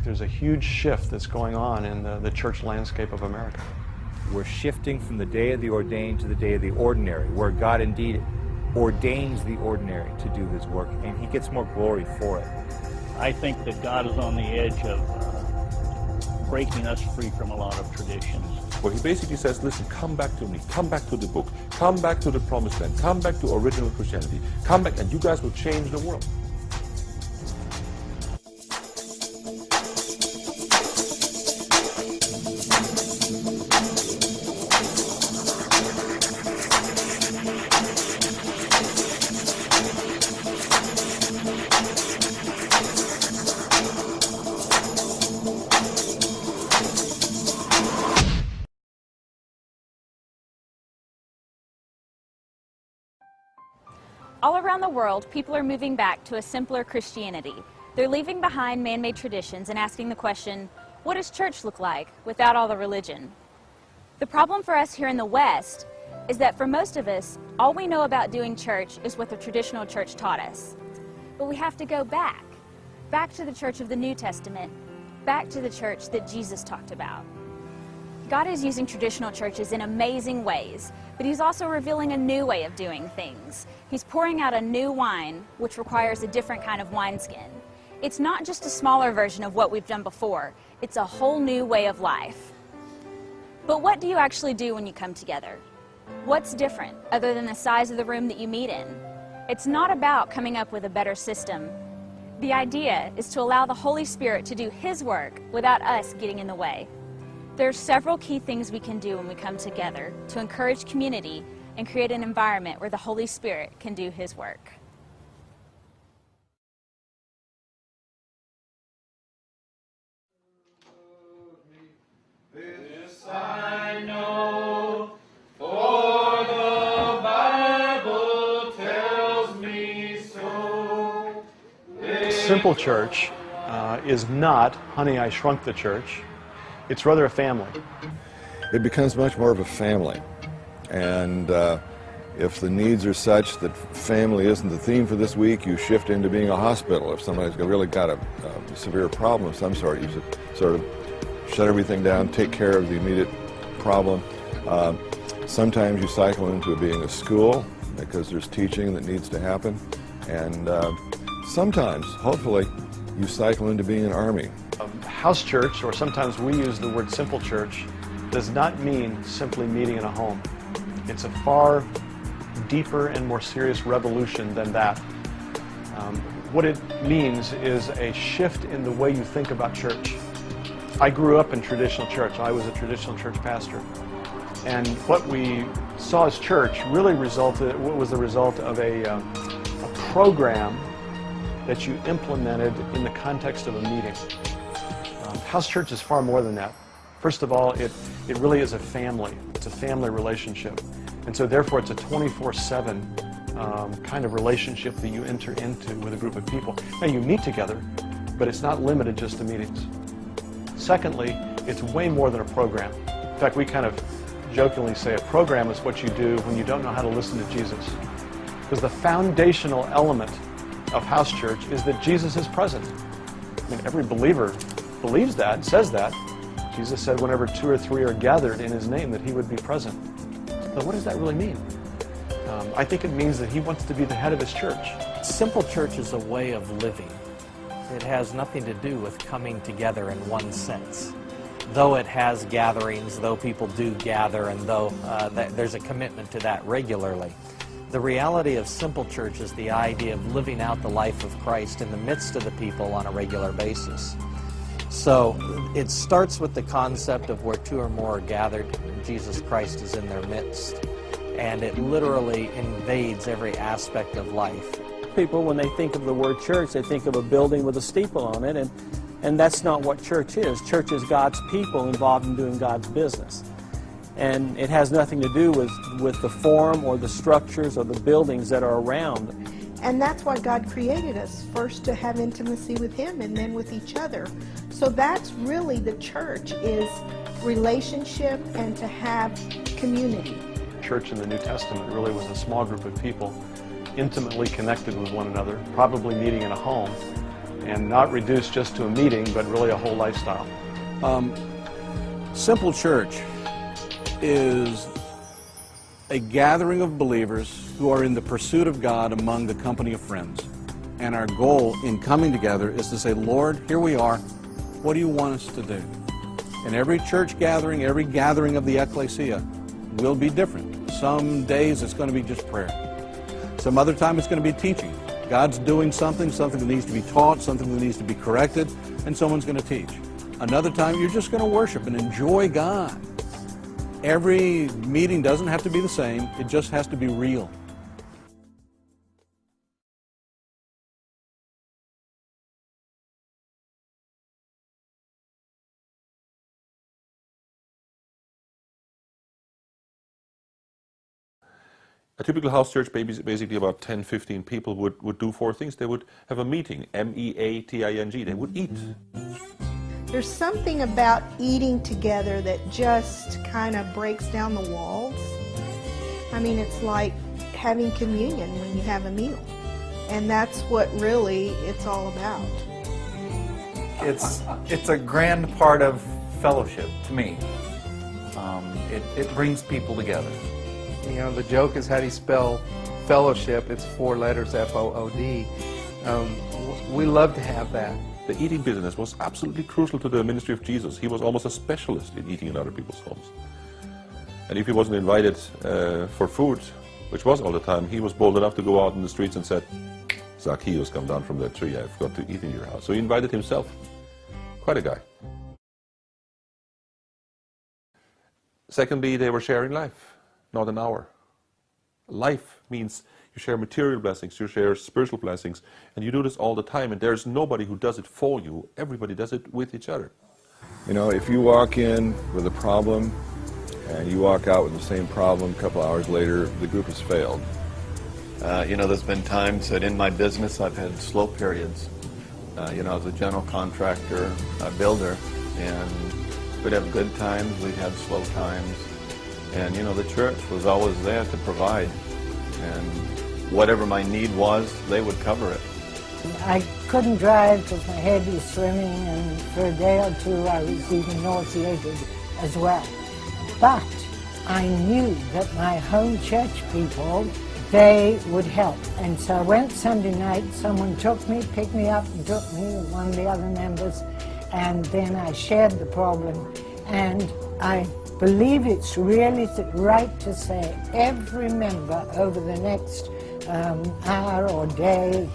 there's a huge shift that's going on in the church landscape of America. We're shifting from the day of the ordained to the day of the ordinary, where God indeed ordains the ordinary to do his work, and he gets more glory for it. I think that God is on the edge of breaking us free from a lot of traditions. Well, he basically says, listen, come back to me, come back to the book, come back to the promised land, come back to original Christianity, come back and you guys will change the world. All around the world, people are moving back to a simpler Christianity. They're leaving behind man-made traditions and asking the question, what does church look like without all the religion? The problem for us here in the West is that for most of us, all we know about doing church is what the traditional church taught us. But we have to go back to the church of the New Testament, back to the church that Jesus talked about. God is using traditional churches in amazing ways, but he's also revealing a new way of doing things. He's pouring out a new wine, which requires a different kind of wineskin. It's not just a smaller version of what we've done before, it's a whole new way of life. But what do you actually do when you come together? What's different, other than the size of the room that you meet in? It's not about coming up with a better system. The idea is to allow the Holy Spirit to do his work without us getting in the way. There are several key things we can do when we come together to encourage community and create an environment where the Holy Spirit can do his work. This I know, for the Bible tells me so. Simple church is not Honey, I Shrunk the Church. It's rather a family. It becomes much more of a family. And if the needs are such that family isn't the theme for this week, you shift into being a hospital. If somebody's really got a severe problem of some sort, you sort of shut everything down, take care of the immediate problem. Sometimes you cycle into being a school because there's teaching that needs to happen. And sometimes, hopefully, you cycle into being an army. House church, or sometimes we use the word simple church, does not mean simply meeting in a home. It's a far deeper and more serious revolution than that. What it means is a shift in the way you think about church. I grew up in traditional church. I was a traditional church pastor. And what we saw as church really was the result of a program that you implemented in the context of a meeting. House church is far more than that. First of all, it really is a family. It's a family relationship. And so therefore it's a 24/7 kind of relationship that you enter into with a group of people. Now you meet together, but it's not limited just to meetings. Secondly, it's way more than a program. In fact, we kind of jokingly say a program is what you do when you don't know how to listen to Jesus. Because the foundational element of house church is that Jesus is present. I mean, every believer believes that, says that. Jesus said whenever 2 or 3 are gathered in his name that he would be present. But what does that really mean? I think it means that he wants to be the head of his church. Simple church is a way of living. It has nothing to do with coming together in one sense. Though it has gatherings, though people do gather, and though there's a commitment to that regularly, the reality of simple church is the idea of living out the life of Christ in the midst of the people on a regular basis. So it starts with the concept of where 2 or more are gathered, and Jesus Christ is in their midst. And it literally invades every aspect of life. People, when they think of the word church, they think of a building with a steeple on it, and that's not what church is. Church is God's people involved in doing God's business. And it has nothing to do with the form or the structures or the buildings that are around. And that's why God created us, first to have intimacy with Him and then with each other. So that's really the church, is relationship and to have community. Church in the New Testament really was a small group of people intimately connected with one another, probably meeting in a home, and not reduced just to a meeting, but really a whole lifestyle. Simple church is a gathering of believers who are in the pursuit of God among the company of friends. And our goal in coming together is to say, Lord, here we are. What do you want us to do? And every church gathering, every gathering of the ecclesia will be different. Some days it's going to be just prayer. Some other time it's going to be teaching. God's doing something that needs to be taught, something that needs to be corrected, and someone's going to teach. Another time you're just going to worship and enjoy God. Every meeting doesn't have to be the same. It just has to be real. A typical house church, basically about 10, 15 people would do 4 things. They would have a meeting, M-E-A-T-I-N-G. They would eat. There's something about eating together that just kind of breaks down the walls. I mean, it's like having communion when you have a meal. And that's what really it's all about. It's a grand part of fellowship to me. It brings people together. You know, the joke is how do you spell fellowship? It's 4 letters, F-O-O-D. We love to have that. The eating business was absolutely crucial to the ministry of Jesus. He was almost a specialist in eating in other people's homes. And if he wasn't invited for food, which was all the time, he was bold enough to go out in the streets and said, Zacchaeus, come down from that tree, I've got to eat in your house. So he invited himself. Quite a guy. Secondly, they were sharing life, not an hour. Life means you share material blessings, you share spiritual blessings, and you do this all the time, and there's nobody who does it for you. Everybody does it with each other. You know, if you walk in with a problem and you walk out with the same problem a couple hours later, the group has failed. You know, there's been times that in my business I've had slow periods. You know, as a general contractor, a builder, and we'd have good times, we'd have slow times. And, you know, the church was always there to provide. And whatever my need was, they would cover it. I couldn't drive because my head was swimming, and for a day or 2 I was even nauseated as well. But I knew that my home church people, they would help. And so I went Sunday night, someone took me, picked me up and took me with one of the other members, and then I shared the problem. And I believe it's really right to say every member over the next hour or day